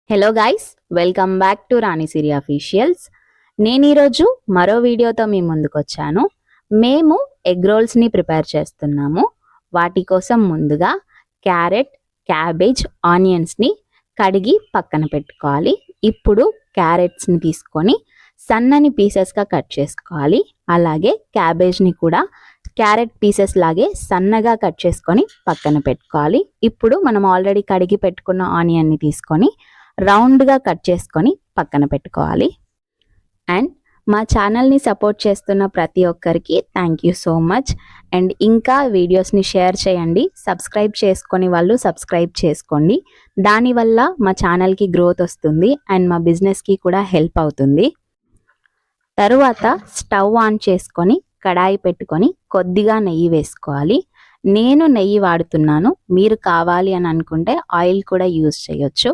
Hello guys, welcome back to Rani Siri officials. నేను ఈరోజు మరో వీడియోతో మీ ముందుకు వచ్చాను. మేము ఎగ్ రోల్స్ని ప్రిపేర్ చేస్తున్నాము. వాటి కోసం ముందుగా క్యారెట్, క్యాబేజ్, ఆనియన్స్ని కడిగి పక్కన పెట్టుకోవాలి. ఇప్పుడు క్యారెట్స్ని తీసుకొని సన్నని పీసెస్గా కట్ చేసుకోవాలి. అలాగే క్యాబేజ్ని కూడా క్యారెట్ పీసెస్ లాగే సన్నగా కట్ చేసుకొని పక్కన పెట్టుకోవాలి. ఇప్పుడు మనం ఆల్రెడీ కడిగి పెట్టుకున్న ఆనియన్ని తీసుకొని రౌండ్గా కట్ చేసుకొని పక్కన పెట్టుకోవాలి. అండ్ మా ఛానల్ని సపోర్ట్ చేస్తున్న ప్రతి ఒక్కరికి thank you so much. And ఇంకా వీడియోస్ని షేర్ చేయండి. సబ్స్క్రైబ్ చేసుకొని వాళ్ళు సబ్స్క్రైబ్ చేసుకోండి. దానివల్ల మా ఛానల్కి గ్రోత్ వస్తుంది అండ్ మా బిజినెస్కి కూడా హెల్ప్ అవుతుంది. తరువాత స్టవ్ ఆన్ చేసుకొని కడాయి పెట్టుకొని కొద్దిగా నెయ్యి వేసుకోవాలి. నేను నెయ్యి వాడుతున్నాను. మీరు కావాలి అని అనుకుంటే ఆయిల్ కూడా యూజ్ చేయొచ్చు.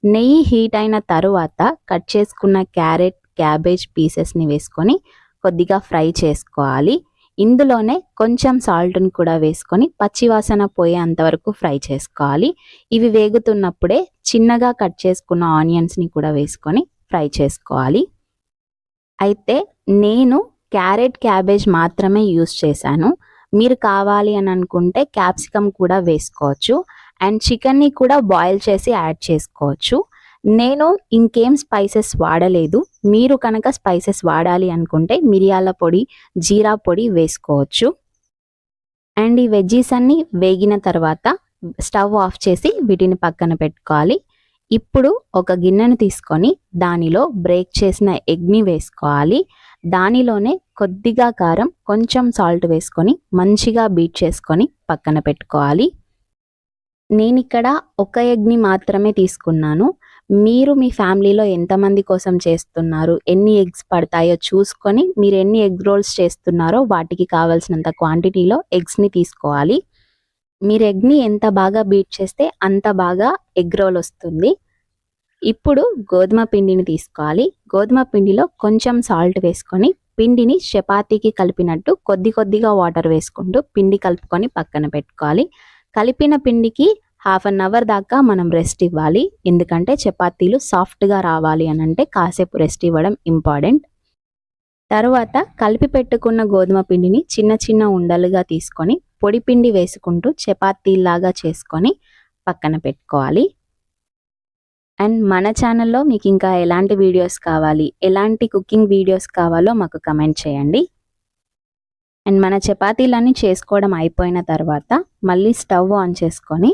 నెయ్యి హీట్ అయిన తరువాత కట్ చేసుకున్న క్యారెట్, క్యాబేజ్ పీసెస్ని వేసుకొని కొద్దిగా ఫ్రై చేసుకోవాలి. ఇందులోనే కొంచెం సాల్ట్ని కూడా వేసుకొని పచ్చివాసన పోయేంతవరకు ఫ్రై చేసుకోవాలి. ఇవి వేగుతున్నప్పుడే చిన్నగా కట్ చేసుకున్న ఆనియన్స్ని కూడా వేసుకొని ఫ్రై చేసుకోవాలి. అయితే నేను క్యారెట్, క్యాబేజ్ మాత్రమే యూస్ చేశాను. మీరు కావాలి అని అనుకుంటే క్యాప్సికమ్ కూడా వేసుకోవచ్చు అండ్ చికెన్ని కూడా బాయిల్ చేసి యాడ్ చేసుకోవచ్చు. నేను ఇంకేం స్పైసెస్ వాడలేదు. మీరు కనుక స్పైసెస్ వాడాలి అనుకుంటే మిరియాల పొడి, జీరా పొడి వేసుకోవచ్చు. అండ్ ఈ వెజ్జీస్ అన్ని వేగిన తర్వాత స్టవ్ ఆఫ్ చేసి వీటిని పక్కన పెట్టుకోవాలి. ఇప్పుడు ఒక గిన్నెను తీసుకొని దానిలో బ్రేక్ చేసిన ఎగ్ని వేసుకోవాలి. దానిలోనే కొద్దిగా కారం, కొంచెం సాల్ట్ వేసుకొని మంచిగా బీట్ చేసుకొని పక్కన పెట్టుకోవాలి. నేను ఇక్కడ ఒక ఎగ్ని మాత్రమే తీసుకున్నాను. మీరు మీ ఫ్యామిలీలో ఎంతమంది కోసం చేస్తున్నారు, ఎన్ని ఎగ్స్ పడతాయో చూసుకొని మీరు ఎన్ని ఎగ్ రోల్స్ చేస్తున్నారో వాటికి కావాల్సినంత క్వాంటిటీలో ఎగ్స్ని తీసుకోవాలి. మీరు ఎగ్ని ఎంత బాగా బీట్ చేస్తే అంత బాగా ఎగ్ రోల్ వస్తుంది. ఇప్పుడు గోధుమ పిండిని తీసుకోవాలి. గోధుమ పిండిలో కొంచెం సాల్ట్ వేసుకొని పిండిని చపాతీకి కలిపినట్టు కొద్ది కొద్దిగా వాటర్ వేసుకుంటూ పిండి కలుపుకొని పక్కన పెట్టుకోవాలి. కలిపిన పిండికి 1/2 అవర్ దాకా మనం రెస్ట్ ఇవ్వాలి. ఎందుకంటే చపాతీలు సాఫ్ట్గా రావాలి అని అంటే కాసేపు రెస్ట్ ఇవ్వడం ఇంపార్టెంట్. తర్వాత కలిపి పెట్టుకున్న గోధుమ పిండిని చిన్న చిన్న ఉండలుగా తీసుకొని పొడి పిండి వేసుకుంటూ చపాతీలాగా చేసుకొని పక్కన పెట్టుకోవాలి. అండ్ మన ఛానల్లో మీకు ఇంకా ఎలాంటి వీడియోస్ కావాలి, ఎలాంటి కుకింగ్ వీడియోస్ కావాలో మాకు కమెంట్ చేయండి. అండ్ మన చపాతీలన్నీ చేసుకోవడం అయిపోయిన తర్వాత మళ్ళీ స్టవ్ ఆన్ చేసుకొని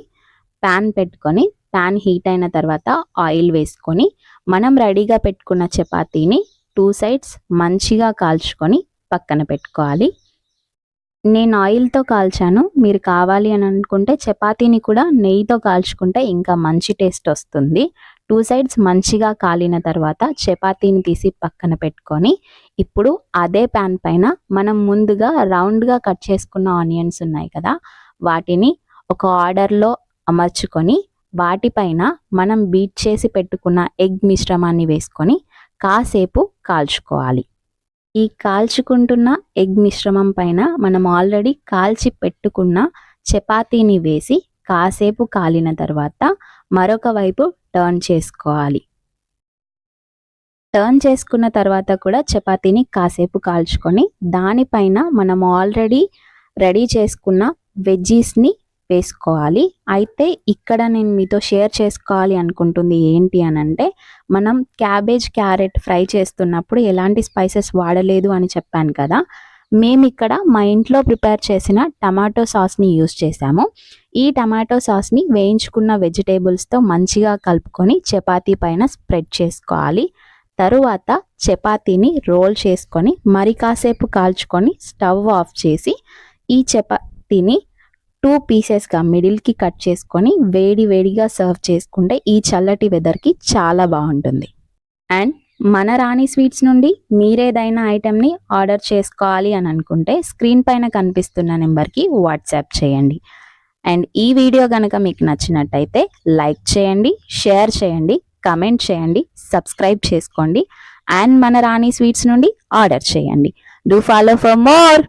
ప్యాన్ పెట్టుకొని ప్యాన్ హీట్ అయిన తర్వాత ఆయిల్ వేసుకొని మనం రెడీగా పెట్టుకున్న చపాతీని 2 సైడ్స్ మంచిగా కాల్చుకొని పక్కన పెట్టుకోవాలి. నేను ఆయిల్తో కాల్చాను. మీరు కావాలి అని అనుకుంటే చపాతీని కూడా నెయ్యితో కాల్చుకుంటే ఇంకా మంచి టేస్ట్ వస్తుంది. 2 సైడ్స్ మంచిగా కాలిన తర్వాత చపాతీని తీసి పక్కన పెట్టుకొని ఇప్పుడు అదే ప్యాన్ పైన మనం ముందుగా రౌండ్గా కట్ చేసుకున్న ఆనియన్స్ ఉన్నాయి కదా, వాటిని ఒక ఆర్డర్లో అమర్చుకొని వాటిపైన మనం బీట్ చేసి పెట్టుకున్న ఎగ్ మిశ్రమాన్ని వేసుకొని కాసేపు కాల్చుకోవాలి. ఈ కాల్చుకుంటున్న ఎగ్ మిశ్రమం పైన మనం ఆల్రెడీ కాల్చి పెట్టుకున్న చపాతీని వేసి కాసేపు కాలిన తర్వాత మరొక వైపు టర్న్ చేసుకోవాలి. టర్న్ చేసుకున్న తర్వాత కూడా చపాతీని కాసేపు కాల్చుకొని దానిపైన మనం ఆల్రెడీ రెడీ చేసుకున్న వెజ్జీస్ని వేసుకోవాలి. అయితే ఇక్కడ నేను మీతో షేర్ చేసుకోవాలి అనుకుంటుంది ఏంటి అని అంటే, మనం క్యాబేజ్, క్యారెట్ ఫ్రై చేస్తున్నప్పుడు ఎలాంటి స్పైసెస్ వాడలేదు అని చెప్పాను కదా, మేము ఇక్కడ మా ఇంట్లో ప్రిపేర్ చేసిన టమాటో సాస్ని యూస్ చేసాము. ఈ టమాటో సాస్ని వేయించుకున్న వెజిటేబుల్స్తో మంచిగా కలుపుకొని చపాతీ పైన స్ప్రెడ్ చేసుకోవాలి. తరువాత చపాతీని రోల్ చేసుకొని మరి కాసేపు కాల్చుకొని స్టవ్ ఆఫ్ చేసి ఈ చపాతీని 2 పీసెస్గా మిడిల్కి కట్ చేసుకొని వేడి వేడిగా సర్వ్ చేసుకుంటే ఈ చల్లటి వెదర్కి చాలా బాగుంటుంది. అండ్ మన రాణి స్వీట్స్ నుండి మీరేదైనా ఐటెంని ఆర్డర్ చేసుకోవాలి అని అనుకుంటే స్క్రీన్ పైన కనిపిస్తున్న నెంబర్కి వాట్సాప్ చేయండి. అండ్ ఈ వీడియో కనుక మీకు నచ్చినట్టయితే లైక్ చేయండి, షేర్ చేయండి, కమెంట్ చేయండి, సబ్స్క్రైబ్ చేసుకోండి అండ్ మన రాణి స్వీట్స్ నుండి ఆర్డర్ చేయండి. Do follow for more.